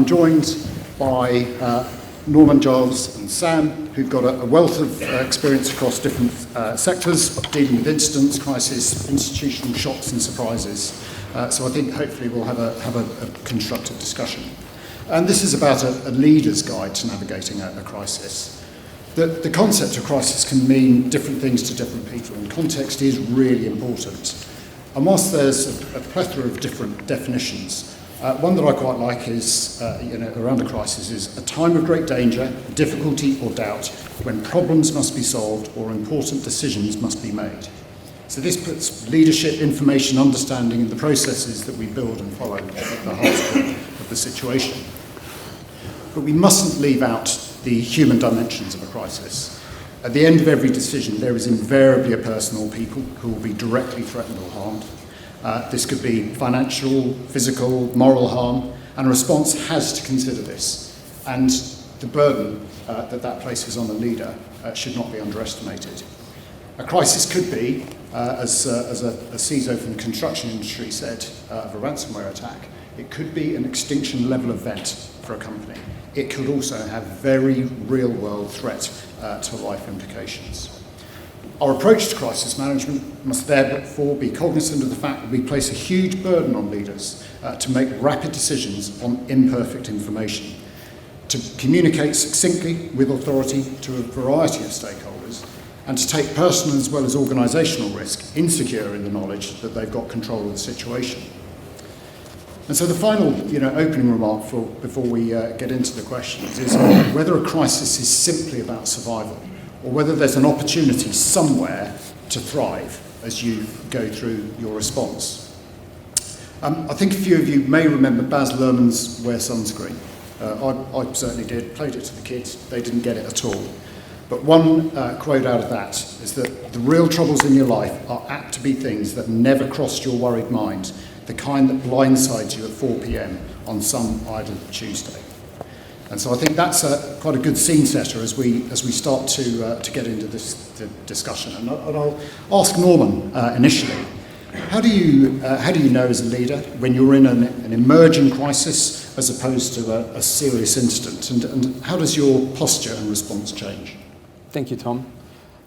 I'm joined by Norman, Giles and Sam, who've got a wealth of experience across different sectors, dealing with incidents, crisis, institutional shocks and surprises. So I think hopefully we'll have a constructive discussion. And this is about a leader's guide to navigating a crisis. The concept of crisis can mean different things to different people, and context is really important. And whilst there's a plethora of different definitions, one that I quite like is, around a crisis, is a time of great danger, difficulty or doubt, when problems must be solved or important decisions must be made. So this puts leadership, information, understanding, and the processes that we build and follow at the heart of the situation. But we mustn't leave out the human dimensions of a crisis. At the end of every decision, there is invariably a person or people who will be directly threatened or harmed. This could be financial, physical, moral harm, and a response has to consider this. And the burden that places on the leader should not be underestimated. A crisis could be, as a CISO from the construction industry said, of a ransomware attack, it could be an extinction level event for a company. It could also have very real-world threat to life implications. Our approach to crisis management must therefore be cognizant of the fact that we place a huge burden on leaders to make rapid decisions on imperfect information, to communicate succinctly with authority to a variety of stakeholders, and to take personal as well as organisational risk, insecure in the knowledge that they've got control of the situation. And so the final, opening remark before we get into the questions is whether a crisis is simply about survival, or whether there's an opportunity somewhere to thrive as you go through your response. I think a few of you may remember Baz Luhrmann's Wear Sunscreen. I certainly did, played it to the kids, they didn't get it at all. But one quote out of that is that the real troubles in your life are apt to be things that never crossed your worried mind, the kind that blindsides you at 4 p.m. on some idle Tuesday. And so I think that's quite a good scene setter as we start to get into this discussion. And I'll ask Norman initially, how do you know as a leader when you're in an emerging crisis as opposed to a serious incident, and how does your posture and response change? Thank you, Tom.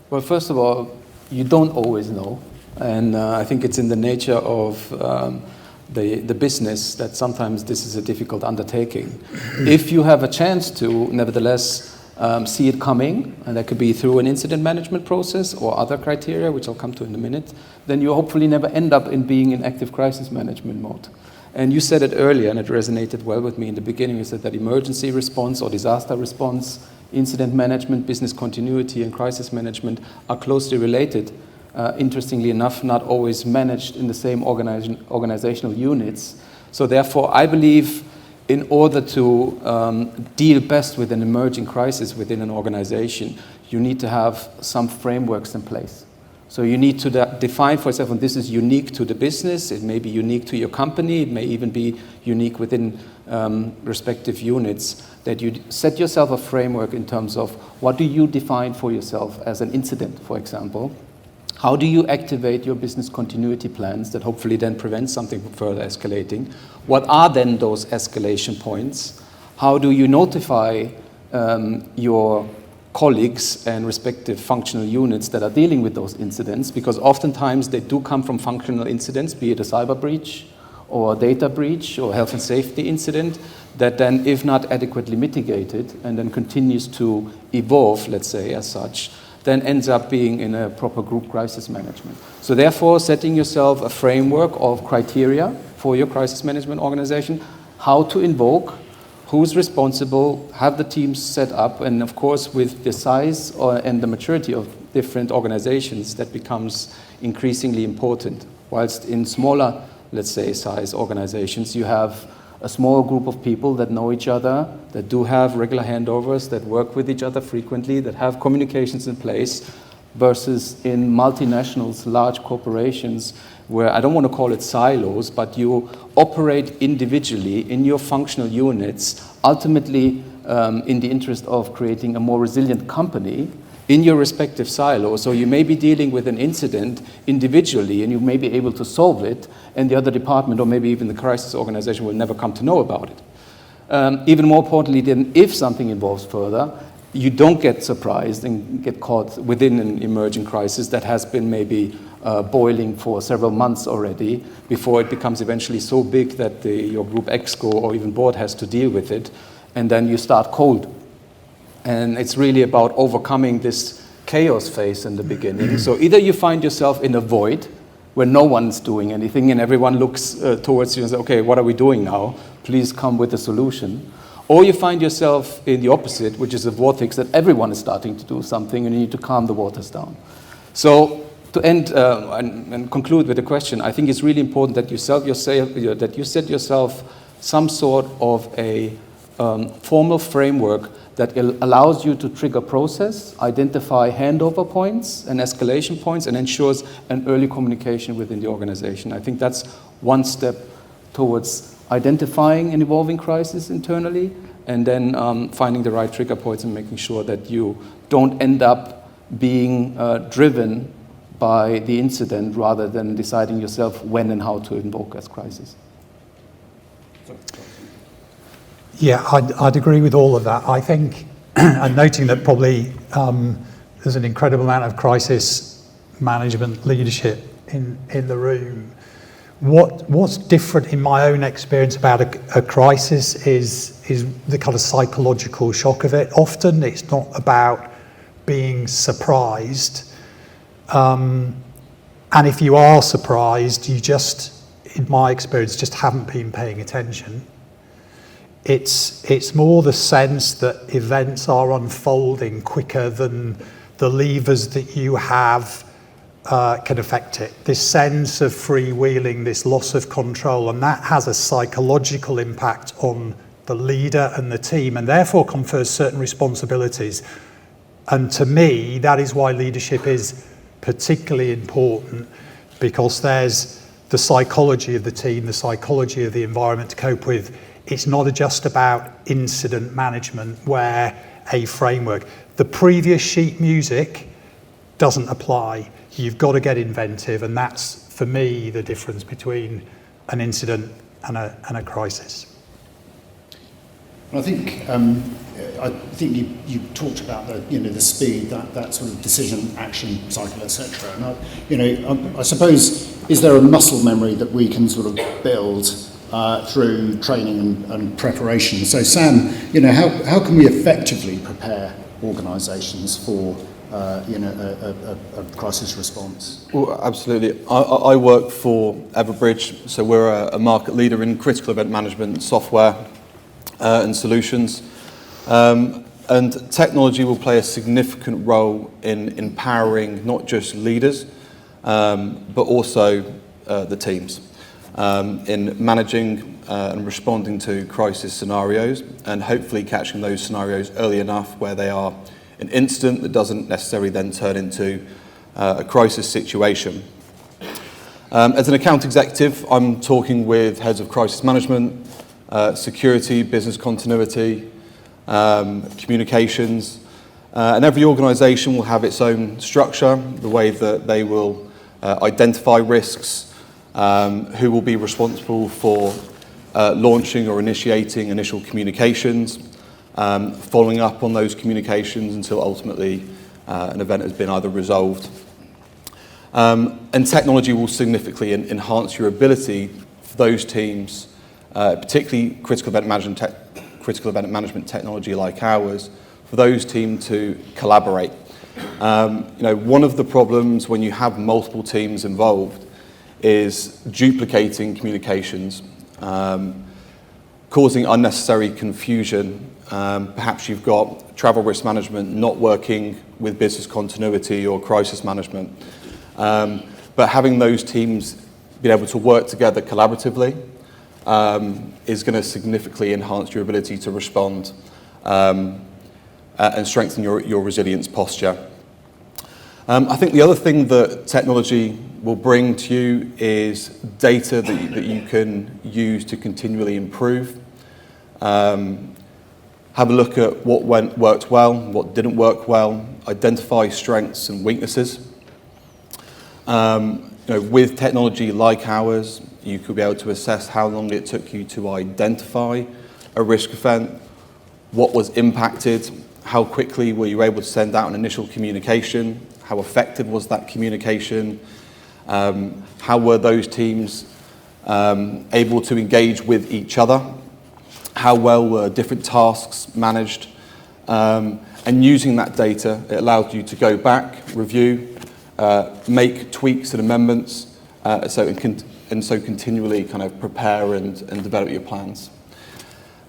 Well, first of all, you don't always know, and I think it's in the nature of the business that sometimes this is a difficult undertaking. If you have a chance to, nevertheless, see it coming, and that could be through an incident management process or other criteria, which I'll come to in a minute, then you hopefully never end up in being in active crisis management mode. And you said it earlier, and it resonated well with me in the beginning. You said that emergency response or disaster response, incident management, business continuity, and crisis management are closely related. Interestingly enough, not always managed in the same organizational units. So therefore, I believe in order to deal best with an emerging crisis within an organization, you need to have some frameworks in place. So you need to define for yourself, and this is unique to the business, it may be unique to your company, it may even be unique within respective units, that you set yourself a framework in terms of what do you define for yourself as an incident, for example. How do you activate your business continuity plans that hopefully then prevent something from further escalating? What are then those escalation points? How do you notify your colleagues and respective functional units that are dealing with those incidents? Because oftentimes they do come from functional incidents, be it a cyber breach or a data breach or health and safety incident, that then, if not adequately mitigated and then continues to evolve, let's say, as such, then ends up being in a proper group crisis management. So therefore, setting yourself a framework of criteria for your crisis management organization, how to invoke, who's responsible, have the teams set up, and of course with the size and the maturity of different organizations, that becomes increasingly important. Whilst in smaller, let's say, size organizations, you have a small group of people that know each other, that do have regular handovers, that work with each other frequently, that have communications in place, versus in multinationals, large corporations, where I don't want to call it silos, but you operate individually in your functional units, ultimately in the interest of creating a more resilient company in your respective silo. So you may be dealing with an incident individually and you may be able to solve it, and the other department or maybe even the crisis organization will never come to know about it. even more importantly, then if something evolves further, you don't get surprised and get caught within an emerging crisis that has been maybe boiling for several months already before it becomes eventually so big that your group exco or even board has to deal with it, and then you start cold. And it's really about overcoming this chaos phase in the beginning. So either you find yourself in a void where no one's doing anything and everyone looks towards you and says, okay, what are we doing now? Please come with a solution. Or you find yourself in the opposite, which is a vortex that everyone is starting to do something and you need to calm the waters down. So to end and conclude with a question, I think it's really important that you set yourself some sort of a formal framework that allows you to trigger process, identify handover points and escalation points, and ensures an early communication within the organization. I think that's one step towards identifying an evolving crisis internally, and then finding the right trigger points and making sure that you don't end up being driven by the incident rather than deciding yourself when and how to invoke as crisis. Yeah, I'd agree with all of that. I think, and noting that probably there's an incredible amount of crisis management leadership in the room. What's different in my own experience about a crisis is the kind of psychological shock of it. Often it's not about being surprised. And if you are surprised, you just, in my experience, just haven't been paying attention. It's more the sense that events are unfolding quicker than the levers that you have can affect it. This sense of freewheeling, this loss of control, and that has a psychological impact on the leader and the team, and therefore confers certain responsibilities. And to me, that is why leadership is particularly important, because there's the psychology of the team, the psychology of the environment to cope with. It's not just about incident management where a framework. The previous sheet music doesn't apply. You've got to get inventive, and that's, for me, the difference between an incident and a crisis. I think you talked about the speed, that sort of decision, action cycle, etc. And I suppose, is there a muscle memory that we can sort of build through training and preparation? So Sam, how can we effectively prepare organisations for a crisis response? Well, absolutely. I work for Everbridge, so we're a market leader in critical event management software and solutions. And technology will play a significant role in empowering not just leaders, but also the teams in managing and responding to crisis scenarios, and hopefully catching those scenarios early enough where they are an incident that doesn't necessarily then turn into a crisis situation. As an account executive, I'm talking with heads of crisis management, security, business continuity, communications, and every organisation will have its own structure, the way that they will identify risks, who will be responsible for launching or initiating initial communications, following up on those communications until ultimately an event has been either resolved. And technology will significantly enhance your ability for those teams, particularly critical event management technology like ours, for those teams to collaborate. One of the problems when you have multiple teams involved is duplicating communications, causing unnecessary confusion. Perhaps you've got travel risk management not working with business continuity or crisis management. But having those teams be able to work together collaboratively is going to significantly enhance your ability to respond and strengthen your resilience posture. I think the other thing that technology will bring to you is data that you can use to continually improve. Have a look at what worked well, what didn't work well, identify strengths and weaknesses. With technology like ours, you could be able to assess how long it took you to identify a risk event, what was impacted, how quickly were you able to send out an initial communication, how effective was that communication, how were those teams able to engage with each other, how well were different tasks managed, and using that data, it allowed you to go back, review, make tweaks and amendments, so continually kind of prepare and develop your plans.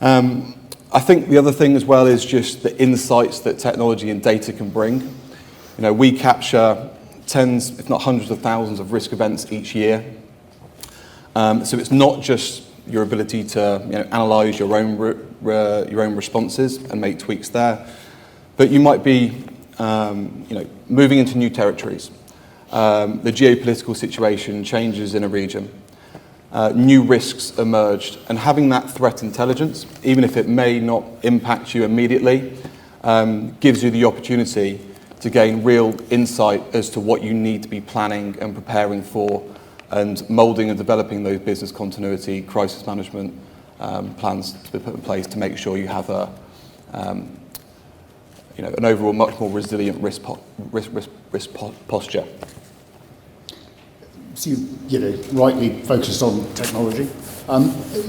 I think the other thing as well is just the insights that technology and data can bring. You know, we capture tens, if not hundreds of thousands of risk events each year. So it's not just your ability to analyse your own responses and make tweaks there, but you might be moving into new territories. The geopolitical situation changes in a region. New risks emerged, and having that threat intelligence, even if it may not impact you immediately, gives you the opportunity to gain real insight as to what you need to be planning and preparing for, and moulding and developing those business continuity, crisis management plans to be put in place to make sure you have an overall much more resilient risk posture. So you rightly focused on technology.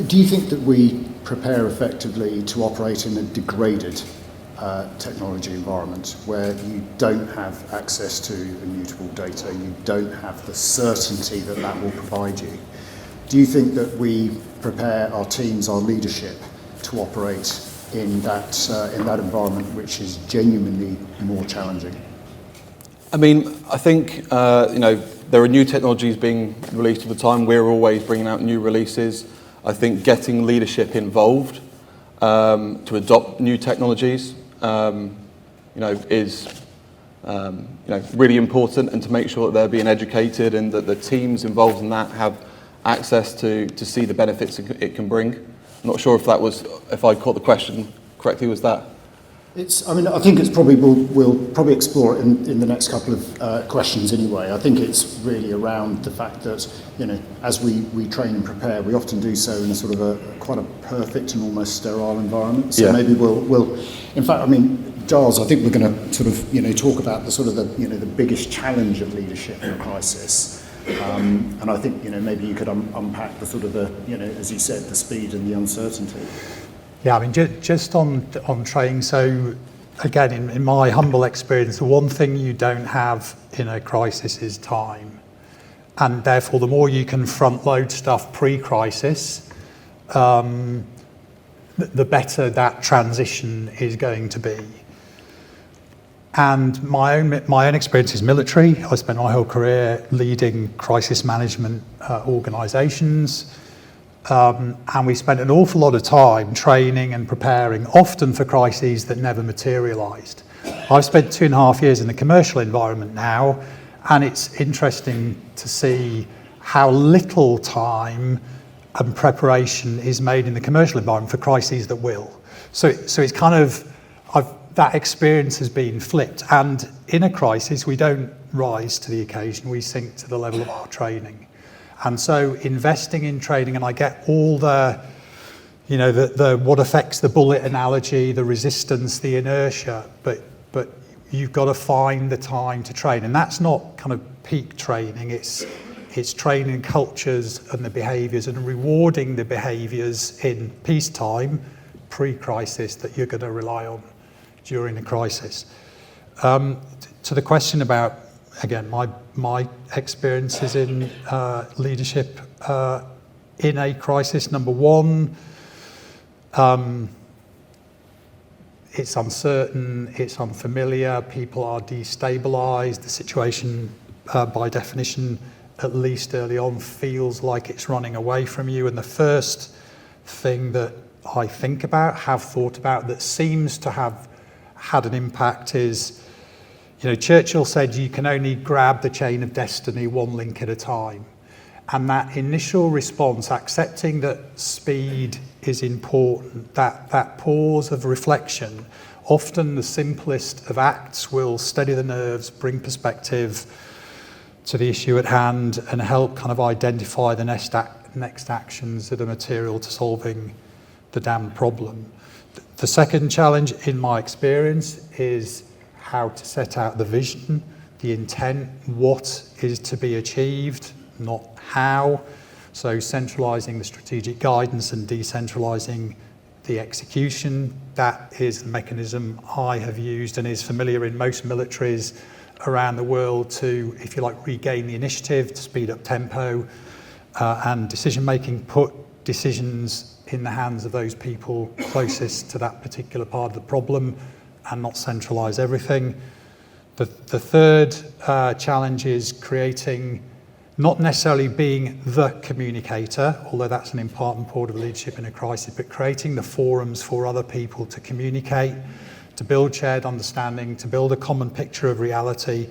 Do you think that we prepare effectively to operate in a degraded technology environment where you don't have access to immutable data, you don't have the certainty that that will provide you? Do you think that we prepare our teams, our leadership, to operate in that environment which is genuinely more challenging? I mean, I think there are new technologies being released all the time. We're always bringing out new releases. I think getting leadership involved to adopt new technologies, is really important, and to make sure that they're being educated and that the teams involved in that have access to see the benefits it can bring. I'm not sure if I caught the question correctly. Was that? I think it's probably, we'll probably explore it in the next couple of questions anyway. I think it's really around the fact that, as we train and prepare, we often do so in a sort of quite a perfect and almost sterile environment. So maybe we'll, in fact, Giles, I think we're going to sort of, talk about the sort of the biggest challenge of leadership in a crisis. And I think, maybe you could unpack the sort of as you said, the speed and the uncertainty. Yeah, just on training, so again, in my humble experience, the one thing you don't have in a crisis is time. And therefore, the more you can front load stuff pre-crisis, the better that transition is going to be. And my own experience is military. I spent my whole career leading crisis management organisations. And we spent an awful lot of time training and preparing, often for crises that never materialised. I've spent 2.5 years in the commercial environment now, and it's interesting to see how little time and preparation is made in the commercial environment for crises that will. So it's kind of, that experience has been flipped. And in a crisis, we don't rise to the occasion, we sink to the level of our training. And so investing in training, and I get all the what affects the bullet analogy, the resistance, the inertia, but you've got to find the time to train. And that's not kind of peak training, it's training cultures and the behaviours and rewarding the behaviours in peacetime, pre-crisis, that you're going to rely on during a crisis. To the question about, again, my experiences in leadership in a crisis. Number one, it's uncertain, it's unfamiliar, people are destabilised, the situation, by definition, at least early on, feels like it's running away from you. And the first thing that I think about, have thought about, that seems to have had an impact is, Churchill said you can only grab the chain of destiny one link at a time. And that initial response, accepting that speed is important, that pause of reflection, often the simplest of acts will steady the nerves, bring perspective to the issue at hand, and help kind of identify the next actions that are material to solving the damn problem. The second challenge, in my experience, is how to set out the vision, the intent, what is to be achieved, not how. So centralising the strategic guidance and decentralising the execution, that is the mechanism I have used and is familiar in most militaries around the world to, if you like, regain the initiative, to speed up tempo and decision making, put decisions in the hands of those people closest to that particular part of the problem and not centralise everything. The third challenge is creating, not necessarily being the communicator, although that's an important part of leadership in a crisis, but creating the forums for other people to communicate, to build shared understanding, to build a common picture of reality,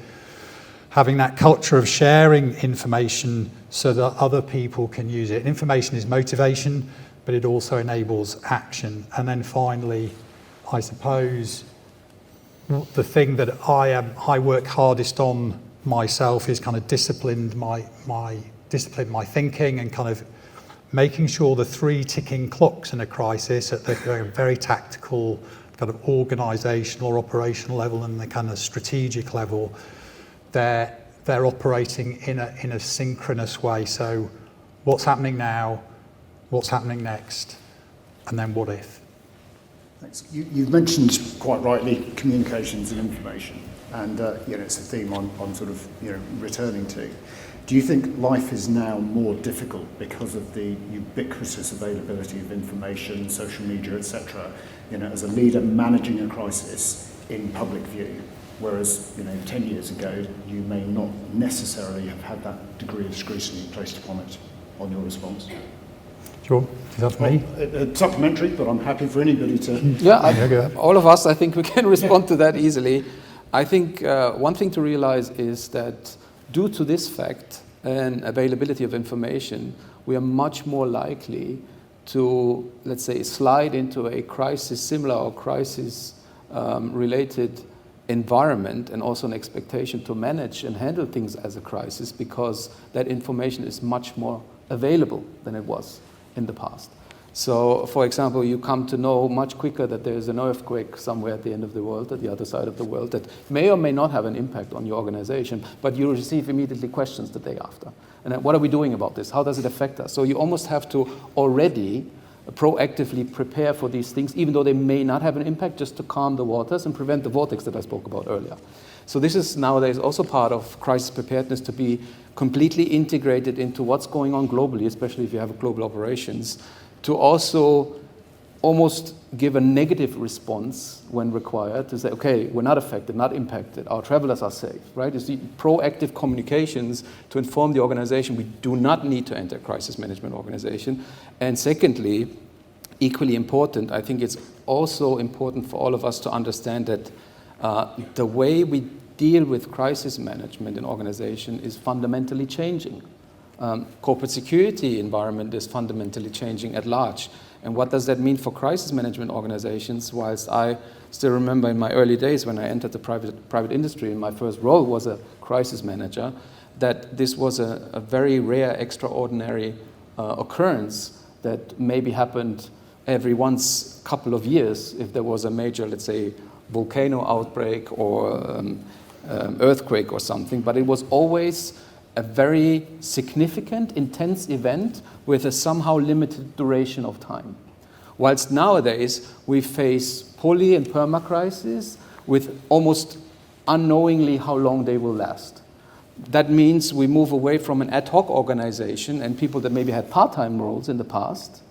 having that culture of sharing information so that other people can use it. Information is motivation, but it also enables action. And then finally, I suppose, the thing that I work hardest on myself is kind of discipline my thinking and kind of making sure the three ticking clocks in a crisis at the very tactical, kind of organisational or operational level and the kind of strategic level, they're operating in a synchronous way. So what's happening now, what's happening next, and then what if? Thanks. You've mentioned quite rightly communications and information, and it's a theme I'm sort of returning to. Do you think life is now more difficult because of the ubiquitous availability of information, social media, etc., as a leader managing a crisis in public view, whereas 10 years ago you may not necessarily have had that degree of scrutiny placed upon it on your response? Sure. Is that for me? Supplementary, but I'm happy for anybody to... Yeah, all of us, I think we can respond to that easily. I think one thing to realize is that due to this fact and availability of information, we are much more likely to, let's say, slide into a crisis similar or crisis related environment, and also an expectation to manage and handle things as a crisis, because that information is much more available than it was in the past. So, for example, you come to know much quicker that there is an earthquake somewhere at the end of the world, at the other side of the world, that may or may not have an impact on your organization, but you receive immediately questions the day after. And then, what are we doing about this? How does it affect us? So you almost have to already proactively prepare for these things, even though they may not have an impact, just to calm the waters and prevent the vortex that I spoke about earlier. So this is nowadays also part of crisis preparedness, to be completely integrated into what's going on globally, especially if you have global operations, to also almost give a negative response when required, to say, okay, we're not affected, not impacted, our travelers are safe, right? It's the proactive communications to inform the organization we do not need to enter a crisis management organization. And secondly, equally important, I think it's also important for all of us to understand that the way we deal with crisis management in organization is fundamentally changing. Corporate security environment is fundamentally changing at large. And what does that mean for crisis management organizations? Whilst I still remember in my early days when I entered the private industry, and my first role was a crisis manager, that this was a very rare, extraordinary occurrence that maybe happened every once couple of years if there was a major, let's say, volcano outbreak or earthquake or something. But it was always a very significant, intense event with a somehow limited duration of time. Whilst nowadays we face poly and perma crises with almost unknowingly how long they will last. That means we move away from an ad hoc organization and people that maybe had part-time roles in the past,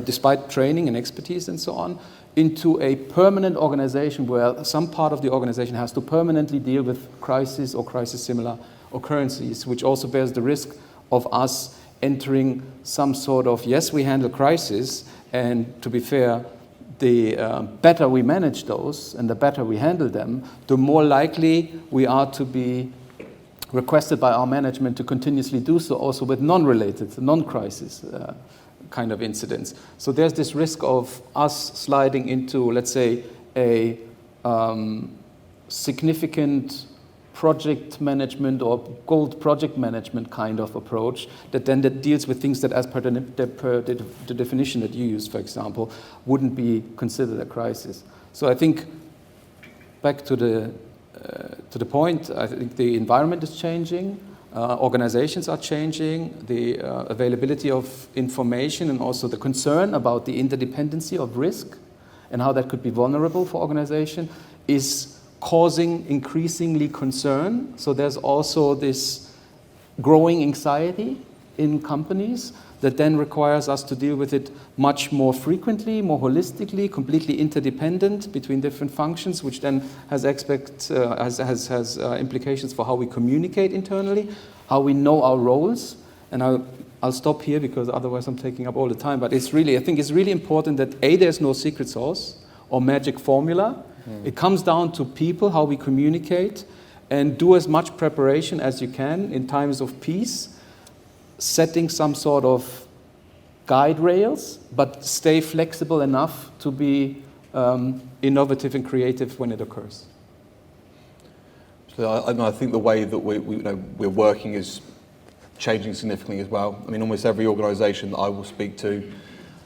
despite training and expertise and so on, into a permanent organization where some part of the organization has to permanently deal with crisis or crisis-similar occurrences, which also bears the risk of us entering some sort of, yes, we handle crisis, and to be fair, the better we manage those and the better we handle them, the more likely we are to be requested by our management to continuously do so also with non-related, non-crisis kind of incidents. So there's this risk of us sliding into, let's say, a significant project management or gold project management kind of approach that deals with things that, as per the definition that you used, for example, wouldn't be considered a crisis. So I think back to the point, I think the environment is changing, organizations are changing, the availability of information and also the concern about the interdependency of risk and how that could be vulnerable for organization is causing increasingly concern. So there's also this growing anxiety in companies that then requires us to deal with it much more frequently, more holistically, completely interdependent between different functions, which then has implications for how we communicate internally, how we know our roles. And I'll stop here because otherwise I'm taking up all the time. But I think it's really important that there's no secret sauce or magic formula. It comes down to people, how we communicate, and do as much preparation as you can in times of peace, setting some sort of guide rails, but stay flexible enough to be innovative and creative when it occurs. So I think the way that we're working is changing significantly as well. I mean, almost every organisation that I will speak to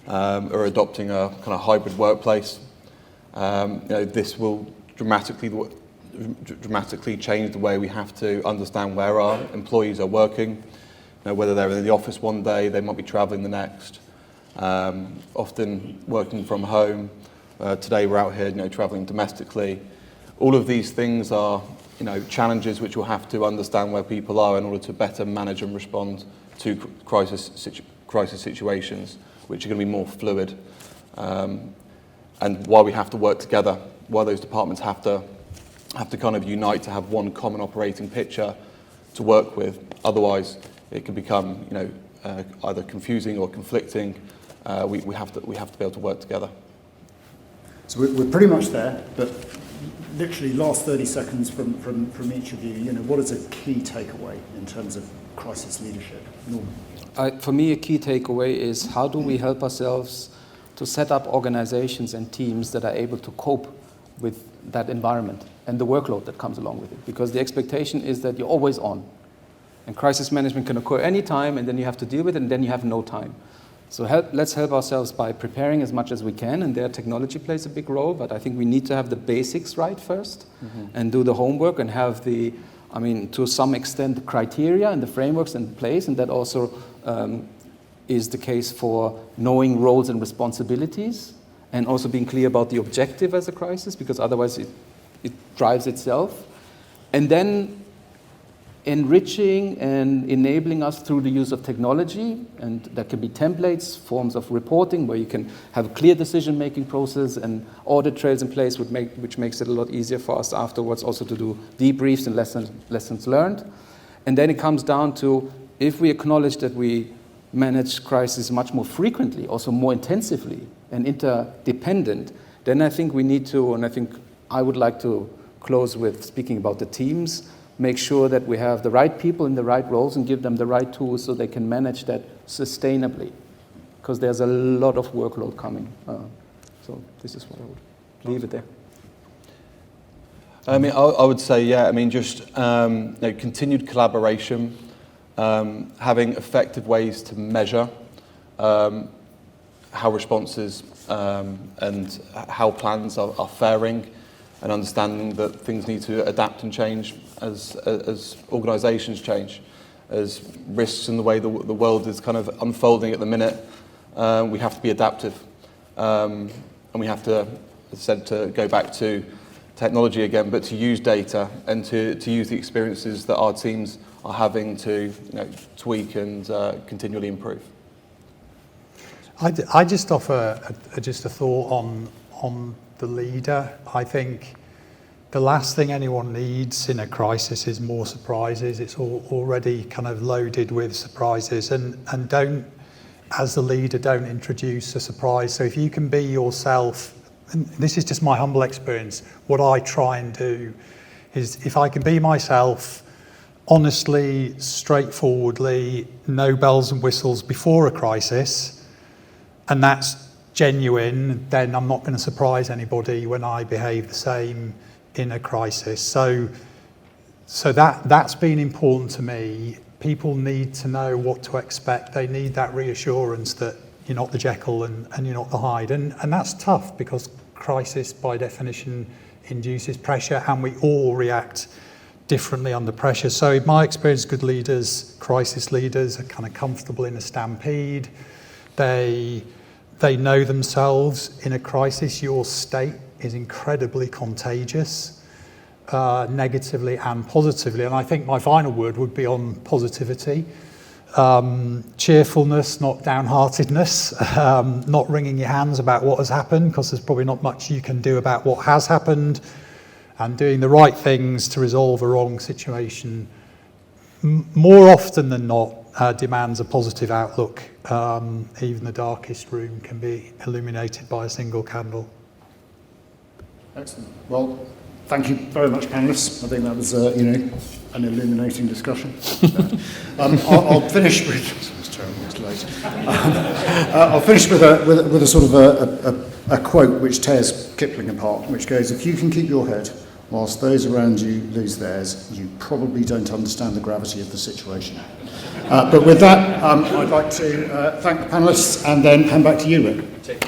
are adopting a kind of hybrid workplace. This will dramatically change the way we have to understand where our employees are working. Whether they're in the office one day, they might be travelling the next. Often working from home. Today we're out here, travelling domestically. All of these things are, challenges which we'll have to understand where people are in order to better manage and respond to crisis situations, which are going to be more fluid. And why we have to work together, why those departments have to kind of unite to have one common operating picture to work with. Otherwise, it can become, either confusing or conflicting. We have to be able to work together. So we're pretty much there, but literally last 30 seconds from each of you. What is a key takeaway in terms of crisis leadership? Norman. For me, a key takeaway is how do we help ourselves to set up organizations and teams that are able to cope with that environment and the workload that comes along with it. Because the expectation is that you're always on. And crisis management can occur anytime, and then you have to deal with it, and then you have no time. So let's help ourselves by preparing as much as we can, and there technology plays a big role, but I think we need to have the basics right first, and do the homework and have to some extent, the criteria and the frameworks in place, and that also is the case for knowing roles and responsibilities and also being clear about the objective as a crisis, because otherwise it drives itself. And then enriching and enabling us through the use of technology, and that can be templates, forms of reporting where you can have a clear decision-making process and audit trails in place, which makes it a lot easier for us afterwards also to do debriefs and lessons learned. And then it comes down to, if we acknowledge that we manage crises much more frequently, also more intensively and interdependent, then I think we need to, and I think I would like to close with speaking about the teams, make sure that we have the right people in the right roles and give them the right tools so they can manage that sustainably, because there's a lot of workload coming. So this is what I would leave it there. I mean, I would say, just continued collaboration, having effective ways to measure how responses and how plans are faring, and understanding that things need to adapt and change as organisations change, as risks and the way the world is kind of unfolding at the minute. We have to be adaptive, and we have to, as I said, to go back to technology again, but to use data and to use the experiences that our teams are having to tweak and continually improve. I just offer just a thought on the leader. I think the last thing anyone needs in a crisis is more surprises. It's already kind of loaded with surprises, and don't, as the leader, don't introduce a surprise. So if you can be yourself, and this is just my humble experience, what I try and do is, if I can be myself, honestly, straightforwardly, no bells and whistles before a crisis, and that's genuine, then I'm not going to surprise anybody when I behave the same in a crisis. So So that's been important to me. People need to know what to expect. They need that reassurance that you're not the Jekyll and you're not the Hyde. And that's tough because crisis by definition induces pressure and we all react differently under pressure. So in my experience, good leaders, crisis leaders are kind of comfortable in a stampede. They know themselves in a crisis. Your state is incredibly contagious, negatively and positively. And I think my final word would be on positivity. Cheerfulness, not downheartedness, not wringing your hands about what has happened, because there's probably not much you can do about what has happened, and doing the right things to resolve a wrong situation more often than not demands a positive outlook. Even the darkest room can be illuminated by a single candle. Excellent. Well, thank you very much, panellists. I think that was, an illuminating discussion. I'll finish with. It's terrible. It's late. I'll finish with a sort of a quote which tears Kipling apart, which goes, "If you can keep your head whilst those around you lose theirs, you probably don't understand the gravity of the situation." But with that, I'd like to thank the panellists and then hand back to you, Rick.